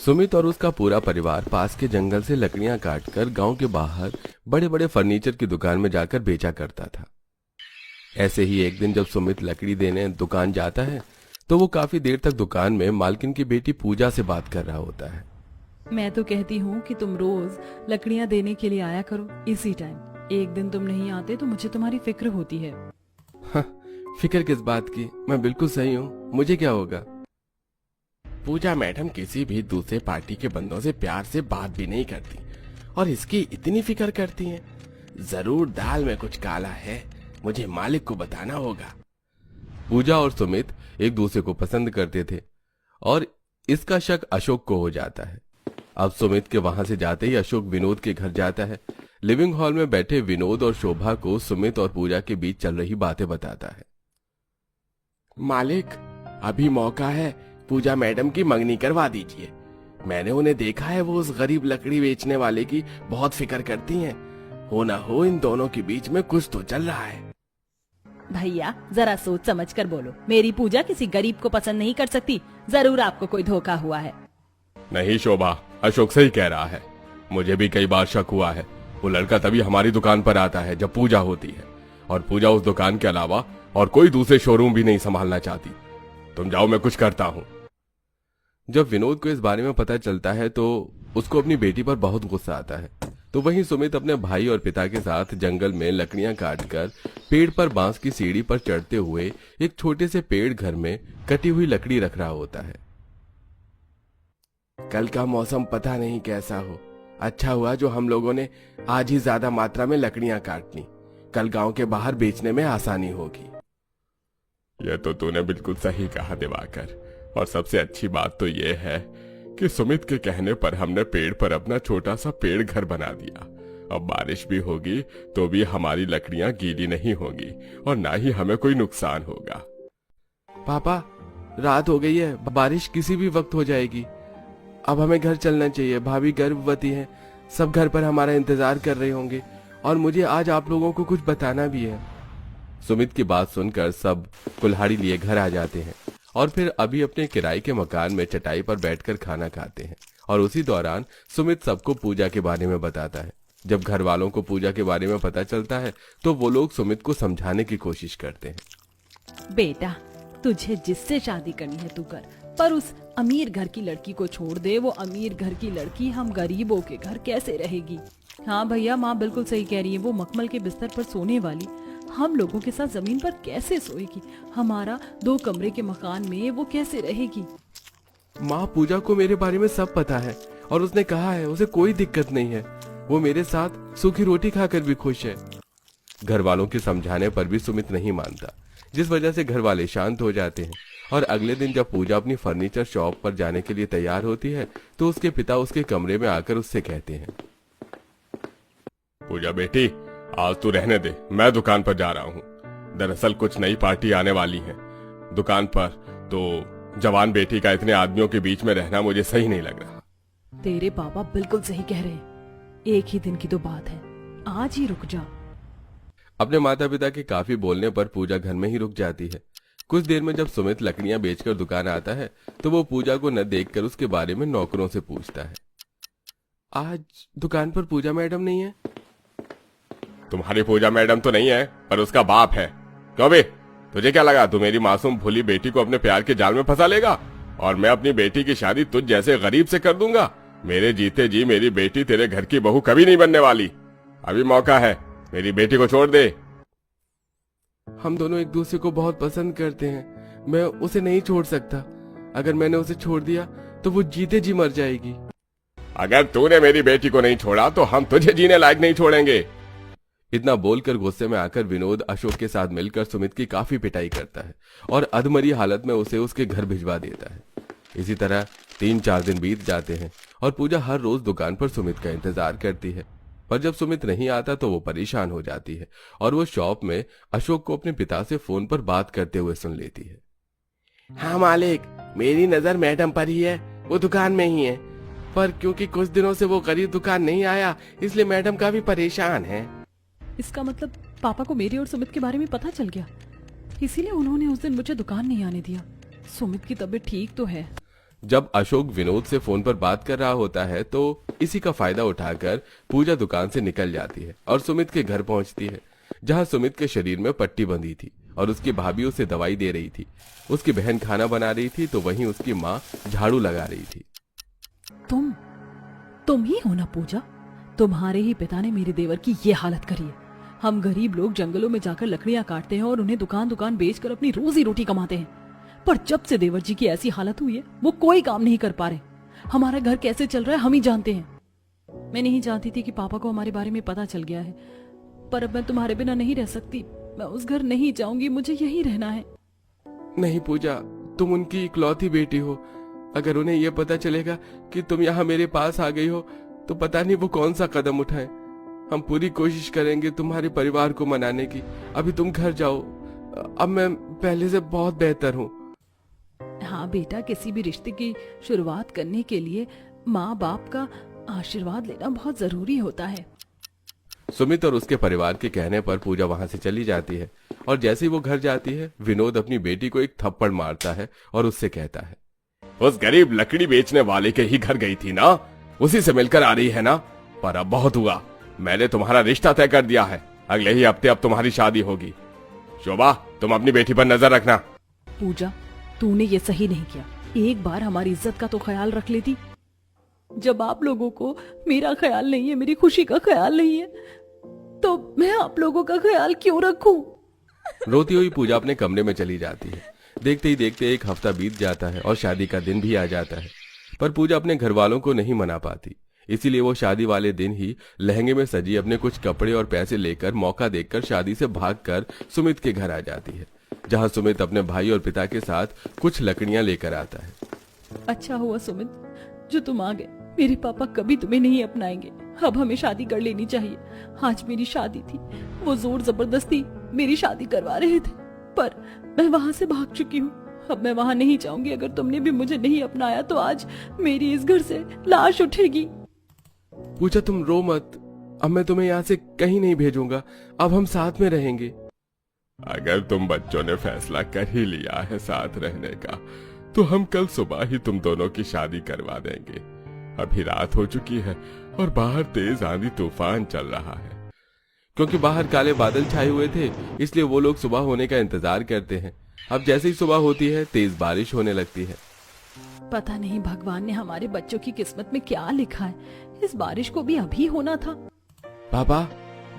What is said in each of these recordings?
सुमित और उसका पूरा परिवार पास के जंगल से लकड़ियां काटकर गांव के बाहर बड़े बड़े फर्नीचर की दुकान में जाकर बेचा करता था। ऐसे ही एक दिन जब सुमित लकड़ी देने दुकान जाता है तो वो काफी देर तक दुकान में मालकिन की बेटी पूजा से बात कर रहा होता है। मैं तो कहती हूँ कि तुम रोज लकड़ियाँ देने के लिए आया करो इसी टाइम। एक दिन तुम नहीं आते तो मुझे तुम्हारी फिक्र होती है। हाँ, फिक्र किस बात की, मैं बिल्कुल सही हूँ, मुझे क्या होगा। पूजा मैडम किसी भी दूसरे पार्टी के बंदों से प्यार से बात भी नहीं करती और इसकी इतनी फिक्र करती हैं। जरूर दाल में कुछ काला है, मुझे मालिक को बताना होगा। पूजा और सुमित एक दूसरे को पसंद करते थे और इसका शक अशोक को हो जाता है। अब सुमित के वहां से जाते ही अशोक विनोद के घर जाता है। लिविंग हॉल में बैठे विनोद और शोभा को सुमित और पूजा के बीच चल रही बातें बताता है। मालिक, अभी मौका है, पूजा मैडम की मंगनी करवा दीजिए। मैंने उन्हें देखा है, वो उस गरीब लकड़ी बेचने वाले की बहुत फिक्र करती हैं। हो ना हो इन दोनों के बीच में कुछ तो चल रहा है। भैया जरा सोच समझ कर बोलो, मेरी पूजा किसी गरीब को पसंद नहीं कर सकती। जरूर आपको कोई धोखा हुआ है। नहीं शोभा, अशोक सही कह रहा है। मुझे भी कई बार शक हुआ है। वो लड़का तभी हमारी दुकान पर आता है जब पूजा होती है और पूजा उस दुकान के अलावा और कोई दूसरे शोरूम भी नहीं संभालना चाहती। तुम जाओ, मैं कुछ करता हूँ। जब विनोद को इस बारे में पता चलता है तो उसको अपनी बेटी पर बहुत गुस्सा आता है। तो वहीं सुमित अपने भाई और पिता के साथ जंगल में लकड़ियां काटकर पेड़ पर बांस की सीढ़ी पर चढ़ते हुए एक छोटे से पेड़ घर में कटी हुई लकड़ी रख रहा होता है। कल का मौसम पता नहीं कैसा हो, अच्छा हुआ जो हम लोगों ने आज ही ज्यादा मात्रा में लकड़ियां काट ली। कल गांव के बाहर बेचने में आसानी होगी। यह तो तूने बिल्कुल सही कहा दिवाकर, और सबसे अच्छी बात तो यह है कि सुमित के कहने पर हमने पेड़ पर अपना छोटा सा पेड़ घर बना दिया। अब बारिश भी होगी तो भी हमारी लकड़ियां गीली नहीं होंगी और ना ही हमें कोई नुकसान होगा। पापा, रात हो गई है, बारिश किसी भी वक्त हो जाएगी। अब हमें घर चलना चाहिए। भाभी गर्भवती है, सब घर पर हमारा इंतजार कर रहे होंगे और मुझे आज आप लोगों को कुछ बताना भी है। सुमित की बात सुनकर सब कुल्हाड़ी लिए घर आ जाते हैं और फिर अभी अपने किराए के मकान में चटाई पर बैठकर खाना खाते हैं। और उसी दौरान सुमित सबको पूजा के बारे में बताता है। जब घर वालों को पूजा के बारे में पता चलता है तो वो लोग सुमित को समझाने की कोशिश करते हैं। बेटा, तुझे जिससे शादी करनी है तू कर, पर उस अमीर घर की लड़की को छोड़ दे। वो अमीर घर की लड़की हम गरीबों के घर कैसे रहेगी। हाँ भैया, माँ बिल्कुल सही कह रही है। वो मखमल के बिस्तर पर सोने वाली हम लोगों के साथ जमीन पर कैसे सोएगी। हमारा 2 कमरे के मकान में वो कैसे रहेगी। माँ, पूजा को मेरे बारे में सब पता है और उसने कहा है उसे कोई दिक्कत नहीं है। वो मेरे साथ सूखी रोटी खाकर भी खुश है। घर वालों के समझाने पर भी सुमित नहीं मानता, जिस वजह से घर वाले शांत हो जाते हैं। और अगले दिन जब पूजा अपनी फर्नीचर शॉप पर जाने के लिए तैयार होती है तो उसके पिता उसके कमरे में आकर उससे कहते हैं, पूजा बेटी, आज तू रहने दे, मैं दुकान पर जा रहा हूँ। दरअसल कुछ नई पार्टी आने वाली है दुकान पर, तो जवान बेटी का इतने आदमियों के बीच में रहना मुझे सही नहीं लग रहा। तेरे पापा बिल्कुल सही कह रहे हैं। एक ही दिन की तो बात है, आज ही रुक जा। अपने माता पिता के काफी बोलने पर पूजा घर में ही रुक जाती है। कुछ देर में जब सुमित लकड़ियां बेचकर दुकान आता है तो वो पूजा को न देखकर उसके बारे में नौकरों से पूछता है। आज दुकान पर पूजा मैडम नहीं है? तुम्हारी पूजा मैडम तो नहीं है, पर उसका बाप है। क्यों बे, तुझे क्या लगा तू मेरी मासूम भोली बेटी को अपने प्यार के जाल में फंसा लेगा और मैं अपनी बेटी की शादी तुझ जैसे गरीब से कर दूंगा? मेरे जीते जी मेरी बेटी तेरे घर की बहू कभी नहीं बनने वाली। अभी मौका है, मेरी बेटी को छोड़ दे। हम दोनों एक दूसरे को बहुत पसंद करते हैं, मैं उसे नहीं छोड़ सकता। अगर मैंने उसे छोड़ दिया तो वो जीते जी मर जाएगी। अगर तूने मेरी बेटी को नहीं छोड़ा तो हम तुझे जीने लायक नहीं छोड़ेंगे। इतना बोलकर गुस्से में आकर विनोद अशोक के साथ मिलकर सुमित की काफी पिटाई करता है और अधमरी हालत में उसे उसके घर भिजवा देता है। इसी तरह 3-4 दिन बीत जाते हैं और पूजा हर रोज दुकान पर सुमित का इंतजार करती है। पर जब सुमित नहीं आता तो वो परेशान हो जाती है और वो शॉप में अशोक को अपने पिता से फोन पर बात करते हुए सुन लेती है। हाँ मालिक, मेरी नजर मैडम पर ही है, वो दुकान में ही है। पर क्योंकि कुछ दिनों से वो गरीब दुकान नहीं आया इसलिए मैडम काफी परेशान है। इसका मतलब पापा को मेरे और सुमित के बारे में पता चल गया, इसीलिए उन्होंने उस दिन मुझे दुकान नहीं आने दिया। सुमित की तबीयत ठीक तो है? जब अशोक विनोद से फोन पर बात कर रहा होता है तो इसी का फायदा उठाकर पूजा दुकान से निकल जाती है और सुमित के घर पहुंचती है, जहां सुमित के शरीर में पट्टी बंधी थी और उसकी भाभी उसे दवाई दे रही थी। उसकी बहन खाना बना रही थी तो वहीं उसकी माँ झाड़ू लगा रही थी। तुम ही हो ना पूजा? तुम्हारे ही पिता ने मेरे देवर की ये हालत करी है। हम गरीब लोग जंगलों में जाकर लकड़ियां काटते हैं और उन्हें दुकान दुकान बेचकर अपनी रोजी रोटी कमाते हैं, पर जब से देवर जी की ऐसी हालत हुई है वो कोई काम नहीं कर पा रहे। हमारा घर कैसे चल रहा है हम ही जानते हैं। मैं नहीं जानती थी कि पापा को हमारे बारे में पता चल गया है, पर अब मैं तुम्हारे बिना नहीं रह सकती। मैं उस घर नहीं जाऊंगी, मुझे यहीं रहना है। नहीं पूजा, तुम उनकी इकलौती बेटी हो। अगर उन्हें यह पता चलेगा कि तुम यहाँ मेरे पास आ गई हो तो पता नहीं वो कौन सा कदम उठाएं। हम पूरी कोशिश करेंगे तुम्हारे परिवार को मनाने की। अभी तुम घर जाओ, अब मैं पहले से बहुत बेहतर हूँ। हाँ बेटा, किसी भी रिश्ते की शुरुआत करने के लिए माँ बाप का आशीर्वाद लेना बहुत जरूरी होता है। सुमित और उसके परिवार के कहने पर पूजा वहां से चली जाती है और जैसे ही वो घर जाती है विनोद अपनी बेटी को एक थप्पड़ मारता है और उससे कहता है, उस गरीब लकड़ी बेचने वाले के ही घर गई थी ना, उसी से मिलकर आ रही है ना। पर अब बहुत हुआ, मैंने तुम्हारा रिश्ता तय कर दिया है। अगले ही हफ्ते अब तुम्हारी शादी होगी। शोभा, तुम अपनी बेटी पर नजर रखना। पूजा, तूने ये सही नहीं किया। एक बार हमारी इज्जत का तो ख्याल रख लेती। जब आप लोगों को मेरा ख्याल नहीं है, मेरी खुशी का ख्याल नहीं है, तो मैं आप लोगों का ख्याल क्यों रखूं? रोती हुई पूजा अपने कमरे में चली जाती है। देखते ही देखते एक हफ्ता बीत जाता है और शादी का दिन भी आ जाता है, पर पूजा अपने घर वालों को नहीं मना पाती। इसीलिए वो शादी वाले दिन ही लहंगे में सजी अपने कुछ कपड़े और पैसे लेकर मौका देखकर शादी से भागकर सुमित के घर आ जाती है, जहां सुमित अपने भाई और पिता के साथ कुछ लकड़ियां लेकर आता है। अच्छा हुआ सुमित जो तुम आ गए। मेरे पापा कभी तुम्हें नहीं अपनाएंगे। अब हमें शादी कर लेनी चाहिए। आज मेरी शादी थी, वो जोर जबरदस्ती मेरी शादी करवा रहे थे, पर मैं वहां से भाग चुकी हूँ। अब मैं वहां नहीं जाऊंगी। अगर तुमने भी मुझे नहीं अपनाया तो आज मेरी इस घर से लाश उठेगी। पूजा, तुम रो मत। अब मैं तुम्हें यहाँ से कहीं नहीं भेजूंगा। अब हम साथ में रहेंगे। अगर तुम बच्चों ने फैसला कर ही लिया है साथ रहने का, तो हम कल सुबह ही तुम दोनों की शादी करवा देंगे। अभी रात हो चुकी है और बाहर तेज आंधी तूफान चल रहा है। क्योंकि बाहर काले बादल छाए हुए थे, इसलिए वो लोग सुबह होने का इंतजार करते हैं। अब जैसे ही सुबह होती है तेज बारिश होने लगती है। पता नहीं भगवान ने हमारे बच्चों की किस्मत में क्या लिखा है। इस बारिश को भी अभी होना था। पापा,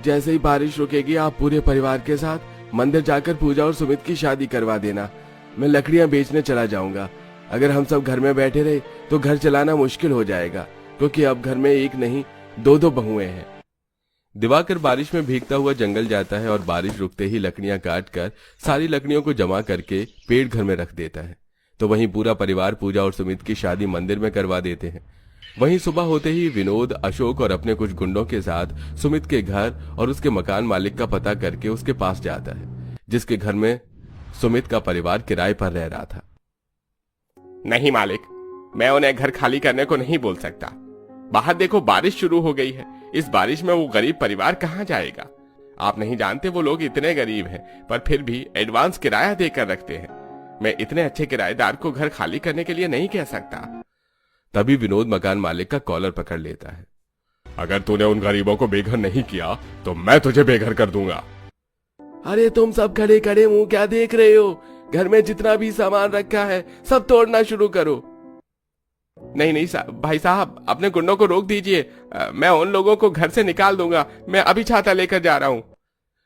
जैसे ही बारिश रुकेगी आप पूरे परिवार के साथ मंदिर जाकर पूजा और सुमित की शादी करवा देना। मैं लकड़ियां बेचने चला जाऊंगा। अगर हम सब घर में बैठे रहे तो घर चलाना मुश्किल हो जाएगा, क्योंकि अब घर में एक नहीं दो बहुएं हैं। दिवाकर बारिश में भीगता हुआ जंगल जाता है और बारिश रुकते ही लकड़ियां काट कर सारी लकड़ियों को जमा करके पेड़ घर में रख देता है। तो वहीं पूरा परिवार पूजा और सुमित की शादी मंदिर में करवा देते हैं। वहीं सुबह होते ही विनोद, अशोक और अपने कुछ गुंडों के साथ सुमित के घर और उसके मकान मालिक का पता करके उसके पास जाता है, जिसके घर में सुमित का परिवार किराए पर रह रहा था। नहीं मालिक, मैं उन्हें घर खाली करने को नहीं बोल सकता। बाहर देखो, बारिश शुरू हो गई है। इस बारिश में वो गरीब परिवार कहाँ जाएगा? आप नहीं जानते वो लोग इतने गरीब हैं, पर फिर भी एडवांस किराया देकर रखते हैं। मैं इतने अच्छे किराएदार को घर खाली करने के लिए नहीं कह सकता। तभी विनोद मकान मालिक का कॉलर पकड़ लेता है। अगर तूने उन गरीबों को बेघर नहीं किया तो मैं तुझे बेघर कर दूंगा। अरे तुम सब खड़े खड़े मुंह क्या देख रहे हो? घर में जितना भी सामान रखा है सब तोड़ना शुरू करो। नहीं भाई साहब, अपने गुंडों को रोक दीजिए। मैं उन लोगों को घर से निकाल दूंगा। मैं अभी छाता लेकर जा रहा हूँ।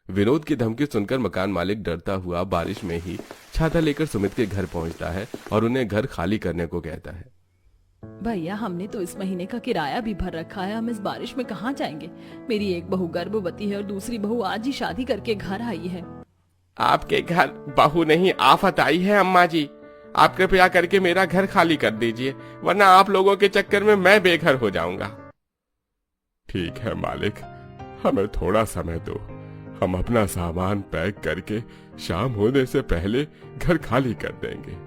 विनोद की धमकी सुनकर मकान मालिक डरता हुआ बारिश में ही छाता लेकर सुमित के घर पहुंचता है और उन्हें घर खाली करने को कहता है। भैया, हमने तो इस महीने का किराया भी भर रखा है। हम इस बारिश में कहाँ जाएंगे? मेरी एक बहू गर्भवती है और दूसरी बहू आज ही शादी करके घर आई है। आपके घर बहू नहीं आफत आई है अम्मा जी। आप कृपया करके मेरा घर खाली कर दीजिए, वरना आप लोगों के चक्कर में मैं बेघर हो जाऊंगा। ठीक है मालिक, हमें थोड़ा समय दो। हम अपना सामान पैक करके शाम होने से पहले घर खाली कर देंगे।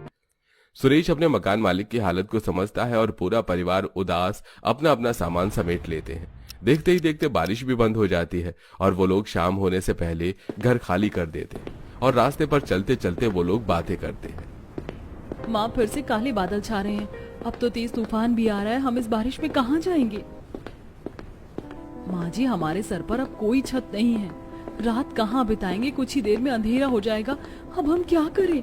सुरेश अपने मकान मालिक की हालत को समझता है और पूरा परिवार उदास अपना अपना सामान समेट लेते हैं। देखते ही देखते बारिश भी बंद हो जाती है और वो लोग शाम होने से पहले घर खाली कर देते हैं और रास्ते पर चलते चलते वो लोग बातें करते हैं। माँ, फिर से काले बादल छा रहे हैं। अब तो तेज तूफान भी आ रहा है, हम इस बारिश में कहाँ जाएंगे? माँ जी, हमारे सर पर अब कोई छत नहीं है, रात कहाँ बिताएंगे? कुछ ही देर में अंधेरा हो जाएगा, अब हम क्या करें?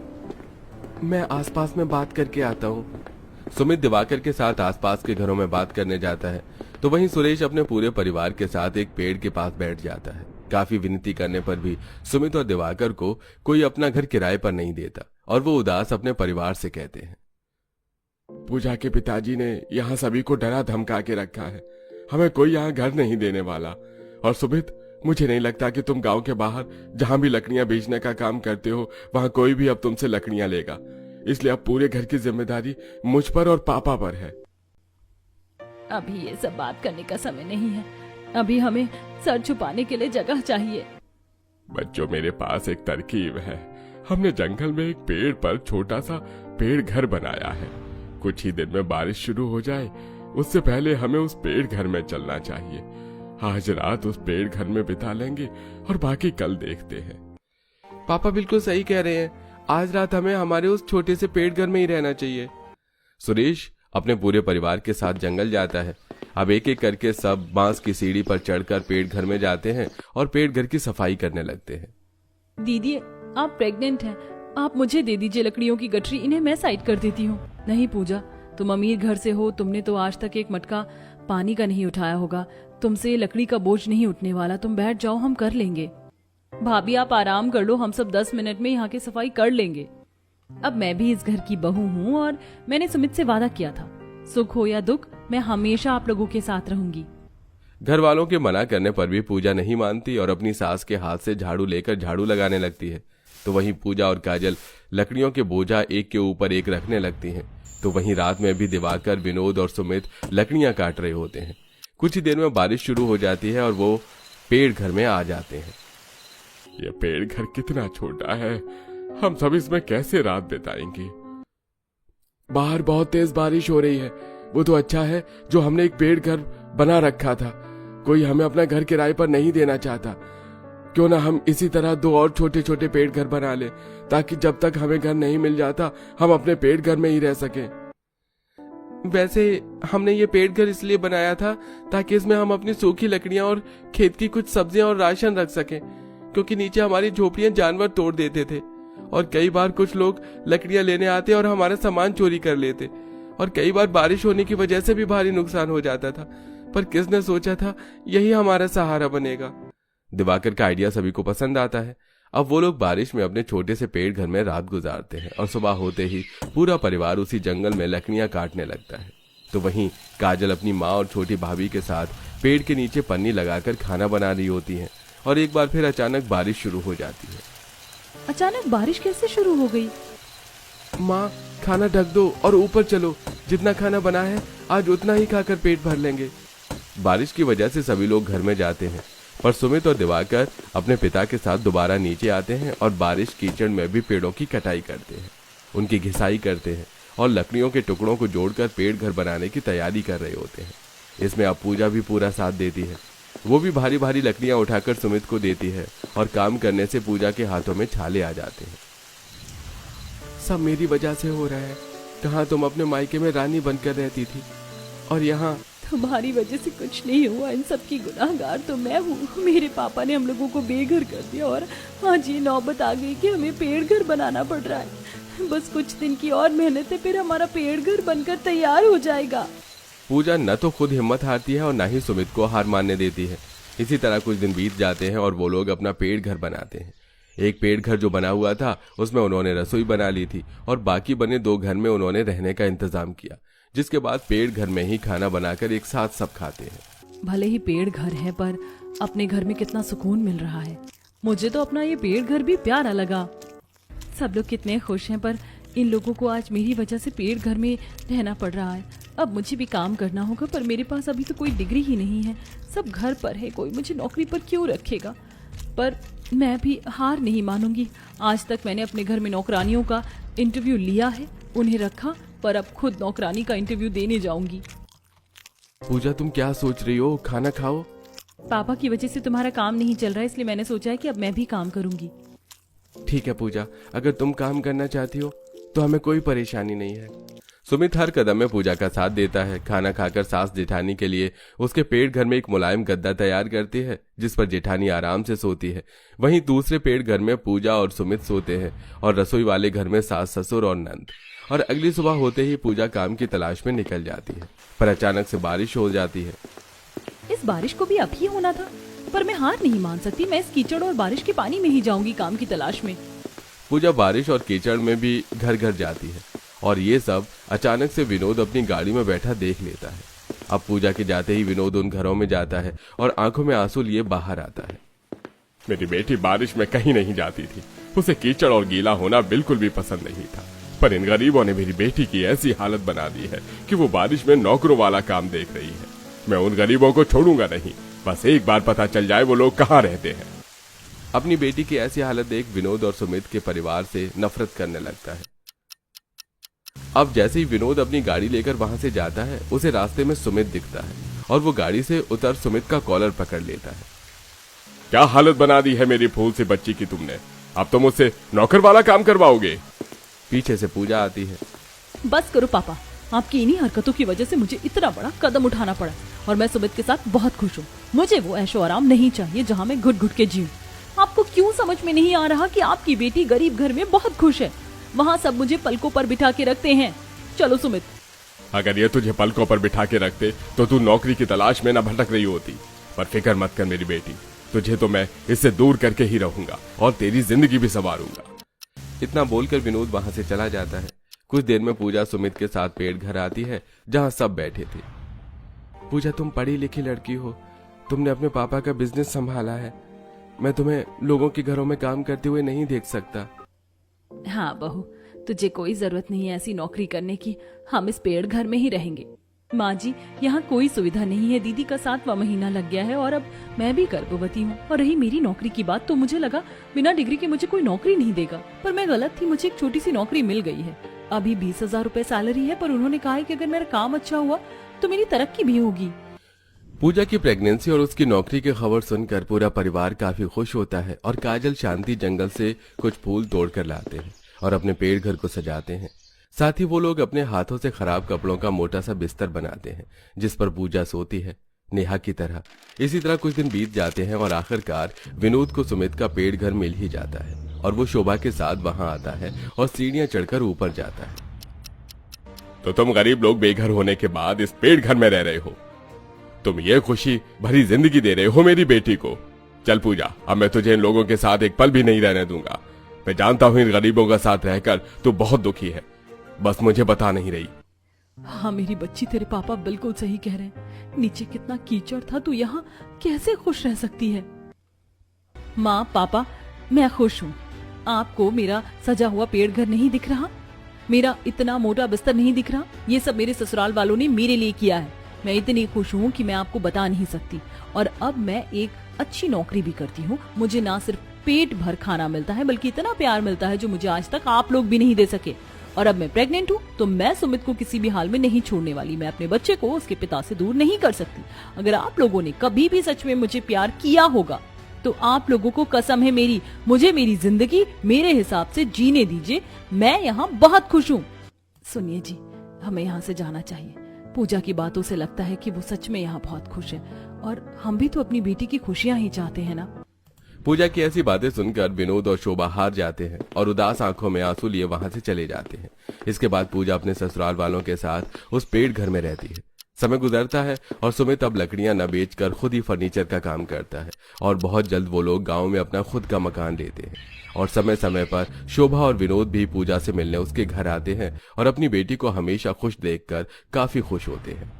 मैं आसपास में बात करके आता हूँ। सुमित दिवाकर के साथ आसपास के घरों में बात करने जाता है तो वहीं सुरेश अपने पूरे परिवार के साथ एक पेड़ के पास बैठ जाता है। काफी विनती करने पर भी सुमित और दिवाकर को कोई अपना घर किराए पर नहीं देता और वो उदास अपने परिवार से कहते हैं, पूजा के पिताजी ने यहाँ सभी को डरा धमका के रखा है, हमें कोई यहाँ घर नहीं देने वाला। और सुमित, मुझे नहीं लगता कि तुम गांव के बाहर जहां भी लकड़ियां बेचने का काम करते हो वहां कोई भी अब तुमसे लकड़ियां लेगा, इसलिए अब पूरे घर की जिम्मेदारी मुझ पर और पापा पर है। अभी ये सब बात करने का समय नहीं है, अभी हमें सर छुपाने के लिए जगह चाहिए। बच्चों, मेरे पास एक तरकीब है। हमने जंगल में एक पेड़ पर छोटा सा पेड़ घर बनाया है। कुछ ही दिन में बारिश शुरू हो जाए, उससे पहले हमें उस पेड़ घर में चलना चाहिए। आज रात उस पेड़ घर में बिता लेंगे और बाकी कल देखते हैं। पापा बिल्कुल सही कह रहे हैं, आज रात हमें हमारे उस छोटे से पेड़ घर में ही रहना चाहिए। सुरेश अपने पूरे परिवार के साथ जंगल जाता है। अब एक एक करके सब बांस की सीढ़ी पर चढ़कर पेड़ घर में जाते हैं और पेड़ घर की सफाई करने लगते हैं। दीदी, आप प्रेग्नेंट हैं, आप मुझे दे दीजिए लकड़ियों की गठरी, इन्हें मैं साइड कर देती हूँ। नहीं पूजा, तुम अमीर घर से हो, तुमने तो आज तक एक मटका पानी का नहीं उठाया होगा, तुमसे लकड़ी का बोझ नहीं उठने वाला, तुम बैठ जाओ, हम कर लेंगे। भाभी आप आराम कर लो, हम सब 10 मिनट में यहाँ की सफाई कर लेंगे। अब मैं भी इस घर की बहू हूँ और मैंने सुमित से वादा किया था, सुख हो या दुख मैं हमेशा आप लोगों के साथ रहूंगी। घर वालों के मना करने पर भी पूजा नहीं मानती और अपनी सास के हाथ से झाड़ू लेकर झाड़ू लगाने लगती है। तो वहीं पूजा और काजल लकड़ियों के बोझा एक के ऊपर एक रखने लगती हैं। तो वहीं रात में भी दिवाकर, विनोद और सुमित लकड़ियां काट रहे होते हैं। कुछ ही देर में बारिश शुरू हो जाती है और वो पेड़ घर में आ जाते हैं। ये पेड़ घर कितना छोटा है, हम सब इसमें कैसे रात बिताएंगे? बाहर बहुत तेज बारिश हो रही है। वो तो अच्छा है जो हमने एक पेड़ घर बना रखा था, कोई हमें अपना घर किराए पर नहीं देना चाहता। क्यों ना हम इसी तरह 2 और छोटे छोटे पेड़ घर बना ले, ताकि जब तक हमें घर नहीं मिल जाता हम अपने पेड़ घर में ही रह सकें। वैसे हमने ये पेड़ घर इसलिए बनाया था ताकि इसमें हम अपनी सूखी लकड़ियां और खेत की कुछ सब्जियां और राशन रख सकें, क्योंकि नीचे हमारी झोपड़ियां जानवर तोड़ देते थे और कई बार कुछ लोग लकड़ियां लेने आते और हमारा सामान चोरी कर लेते और कई बार बारिश होने की वजह से भी भारी नुकसान हो जाता था। पर किसने सोचा था यही हमारा सहारा बनेगा। दिवाकर का आइडिया सभी को पसंद आता है। अब वो लोग बारिश में अपने छोटे से पेड़ घर में रात गुजारते हैं और सुबह होते ही पूरा परिवार उसी जंगल में लकड़ियां काटने लगता है। तो वहीं काजल अपनी माँ और छोटी भाभी के साथ पेड़ के नीचे पन्नी लगाकर खाना बना रही होती है और एक बार फिर अचानक बारिश शुरू हो जाती है। अचानक बारिश कैसे शुरू हो गई? माँ, खाना ढक दो और ऊपर चलो, जितना खाना बना है आज उतना ही खाकर पेट भर लेंगे। बारिश की वजह से सभी लोग घर में जाते हैं, पर सुमित और दिवाकर अपने पिता के साथ दोबारा नीचे आते हैं और बारिश कीचड़ में भी पेड़ों की कटाई करते हैं, उनकी घिसाई करते हैं और लकड़ियों के टुकड़ों को जोड़कर पेड़ घर बनाने की तैयारी कर रहे होते हैं। इसमें अब पूजा भी पूरा साथ देती है। वो भी भारी भारी लकड़ियां उठाकर सुमित को देती है और काम करने से पूजा के हाथों में छाले आ जाते हैं। सब मेरी वजह से हो रहा है। कहाँ तुम अपने मायके में रानी बनकर रहती थी और यहाँ तुम्हारी वजह से कुछ नहीं हुआ, इन सब की गुनाहगार तो मैं हूँ। मेरे पापा ने हम लोगों को बेघर कर दिया और आज ये नौबत आ गई कि हमें पेड़ घर बनाना पड़ रहा है। बस कुछ दिन की और मेहनत है, फिर हमारा पेड़ घर बनकर तैयार हो जाएगा। पूजा न तो खुद हिम्मत हारती है और न ही सुमित को हार मानने देती है। इसी तरह कुछ दिन बीत जाते हैं और वो लोग अपना पेड़ घर बनाते हैं। एक पेड़ घर जो बना हुआ था उसमें उन्होंने रसोई बना ली थी और बाकी बने 2 घर में उन्होंने रहने का इंतजाम किया, जिसके बाद पेड़ घर में ही खाना बनाकर एक साथ सब खाते हैं। भले ही पेड़ घर है पर अपने घर में कितना सुकून मिल रहा है। मुझे तो अपना ये पेड़ घर भी प्यारा लगा। सब लोग कितने खुश हैं, पर इन लोगों को आज मेरी वजह से पेड़ घर में रहना पड़ रहा है। अब मुझे भी काम करना होगा, पर मेरे पास अभी तो कोई डिग्री ही नहीं है। सब घर पर है, कोई मुझे नौकरी पर क्यों रखेगा। पर मैं भी हार नहीं मानूंगी। आज तक मैंने अपने घर में नौकरानियों का इंटरव्यू लिया है, उन्हें रखा, पर अब खुद नौकरानी का इंटरव्यू देने जाऊंगी। पूजा, तुम क्या सोच रही हो? खाना खाओ। पापा की वजह से तुम्हारा काम नहीं चल रहा है, इसलिए मैंने सोचा है कि अब मैं भी काम करूंगी। ठीक है पूजा, अगर तुम काम करना चाहती हो तो हमें कोई परेशानी नहीं है। सुमित हर कदम में पूजा का साथ देता है। खाना खाकर सास जेठानी के लिए उसके पेड़ घर में एक मुलायम गद्दा तैयार करती है जिस पर जेठानी आराम से सोती है। वहीं दूसरे पेड़ घर में पूजा और सुमित सोते हैं और रसोई वाले घर में सास ससुर और नंद। और अगली सुबह होते ही पूजा काम की तलाश में निकल जाती है, पर अचानक से बारिश हो जाती है। इस बारिश को भी अब ही होना था, पर मैं हार नहीं मान सकती। मैं इस कीचड़ और बारिश के पानी में ही जाऊंगी काम की तलाश में। पूजा बारिश और कीचड़ में भी घर घर जाती है और ये सब अचानक से विनोद अपनी गाड़ी में बैठा देख लेता है। अब पूजा के जाते ही विनोद उन घरों में जाता है और आंखों में आंसू लिए बाहर आता है। मेरी बेटी बारिश में कहीं नहीं जाती थी, उसे कीचड़ और गीला होना बिल्कुल भी पसंद नहीं था, पर इन गरीबों ने मेरी बेटी की ऐसी हालत बना दी है कि वो बारिश में नौकरों वाला काम देख रही है। मैं उन गरीबों को छोड़ूंगा नहीं, बस एक बार पता चल जाए वो लोग कहाँ रहते हैं। अपनी बेटी की ऐसी हालत देख विनोद और सुमित के परिवार से नफरत करने लगता है। अब जैसे ही विनोद अपनी गाड़ी लेकर वहां से जाता है, उसे रास्ते में सुमित दिखता है और वो गाड़ी से उतर सुमित का कॉलर पकड़ लेता है। क्या हालत बना दी है मेरी फूल सी बच्ची की तुमने, अब तो मुझसे नौकर वाला काम करवाओगे। पीछे से पूजा आती है। बस करो पापा, आपकी इन्हीं हरकतों की वजह से मुझे इतना बड़ा कदम उठाना पड़ा और मैं सुमित के साथ बहुत खुश हूँ। मुझे वो ऐशो आराम नहीं चाहिए जहाँ मैं घुट घुट के जीऊं। आपको क्यों समझ में नहीं आ रहा कि आपकी बेटी गरीब घर में बहुत खुश है? वहाँ सब मुझे पलकों पर बिठा के रखते हैं। चलो सुमित। अगर ये तुझे पलकों पर बिठा के रखते तो तू नौकरी की तलाश में न भटक रही होती। पर फिक्र मत कर मेरी बेटी, तुझे तो मैं इससे दूर करके ही रहूंगा और तेरी जिंदगी भी संवारूंगा। इतना बोलकर विनोद वहां से चला जाता है। कुछ देर में पूजा सुमित के साथ पेड़ घर आती है जहां सब बैठे थे। पूजा, तुम पढ़ी लिखी लड़की हो, तुमने अपने पापा का बिजनेस संभाला है। मैं तुम्हें लोगों के घरों में काम करते हुए नहीं देख सकता। हाँ बहू, तुझे कोई जरूरत नहीं है ऐसी नौकरी करने की। हम इस पेड़ घर में ही रहेंगे। माँ जी, यहाँ कोई सुविधा नहीं है। दीदी का 7वां महीना लग गया है और अब मैं भी गर्भवती हूँ। और रही मेरी नौकरी की बात, तो मुझे लगा बिना डिग्री के मुझे कोई नौकरी नहीं देगा, पर मैं गलत थी। मुझे एक छोटी सी नौकरी मिल गई है। अभी 20,000 रुपए सैलरी है, पर उन्होंने कहा है कि अगर मेरा काम अच्छा हुआ तो मेरी तरक्की भी होगी। पूजा की प्रेगनेंसी और उसकी नौकरी की खबर सुनकर पूरा परिवार काफी खुश होता है और काजल शांति जंगल से कुछ फूल तोड़कर लाते हैं और अपने पेड़ घर को सजाते हैं। साथ ही वो लोग अपने हाथों से खराब कपड़ों का मोटा सा बिस्तर बनाते हैं जिस पर पूजा सोती है, नेहा की तरह। इसी तरह कुछ दिन बीत जाते हैं और आखिरकार विनोद को सुमित का पेड़ घर मिल ही जाता है और वो शोभा के साथ वहां आता है और सीढ़ियां चढ़कर ऊपर जाता है। तो तुम गरीब लोग बेघर होने के बाद इस पेड़ घर में रह रहे हो, तुम ये खुशी भरी जिंदगी दे रहे हो मेरी बेटी को। चल पूजा, अब मैं तुझे इन लोगों के साथ एक पल भी नहीं रहने दूंगा। मैं जानता हूँ इन गरीबों का साथ रहकर तू बहुत दुखी है, बस मुझे बता नहीं रही। हाँ मेरी बच्ची, तेरे पापा बिल्कुल सही कह रहे हैं। नीचे कितना कीचड़ था, तू यहाँ कैसे खुश रह सकती है? माँ पापा, मैं खुश हूँ। आपको मेरा सजा हुआ पेड़ घर नहीं दिख रहा? मेरा इतना मोटा बिस्तर नहीं दिख रहा? ये सब मेरे ससुराल वालों ने मेरे लिए किया है। मैं इतनी खुश हूँ कि मैं आपको बता नहीं सकती। और अब मैं एक अच्छी नौकरी भी करती हूँ। मुझे ना सिर्फ पेट भर खाना मिलता है, बल्कि इतना प्यार मिलता है जो मुझे आज तक आप लोग भी नहीं दे सके। और अब मैं प्रेग्नेंट हूँ, तो मैं सुमित को किसी भी हाल में नहीं छोड़ने वाली। मैं अपने बच्चे को उसके पिता से दूर नहीं कर सकती। अगर आप लोगों ने कभी भी सच में मुझे प्यार किया होगा, तो आप लोगों को कसम है मेरी, मुझे मेरी जिंदगी मेरे हिसाब से जीने दीजिए। मैं यहाँ बहुत खुश हूँ। सुनिए जी, हमें यहाँ से जाना चाहिए। पूजा की बातों से लगता है कि वो सच में यहाँ बहुत खुश है, और हम भी तो अपनी बेटी की खुशियाँ ही चाहते हैं ना। पूजा की ऐसी बातें सुनकर विनोद और शोभा हार जाते हैं और उदास आंखों में आंसू लिए वहां से चले जाते हैं। इसके बाद पूजा अपने ससुराल वालों के साथ उस पेड़ घर में रहती है। समय गुजरता है और सुमित अब लकड़ियां न बेचकर खुद ही फर्नीचर का काम करता है और बहुत जल्द वो लोग गांव में अपना खुद का मकान लेते हैं। और समय समय पर शोभा और विनोद भी पूजा से मिलने उसके घर आते हैं और अपनी बेटी को हमेशा खुश देखकर काफी खुश होते हैं।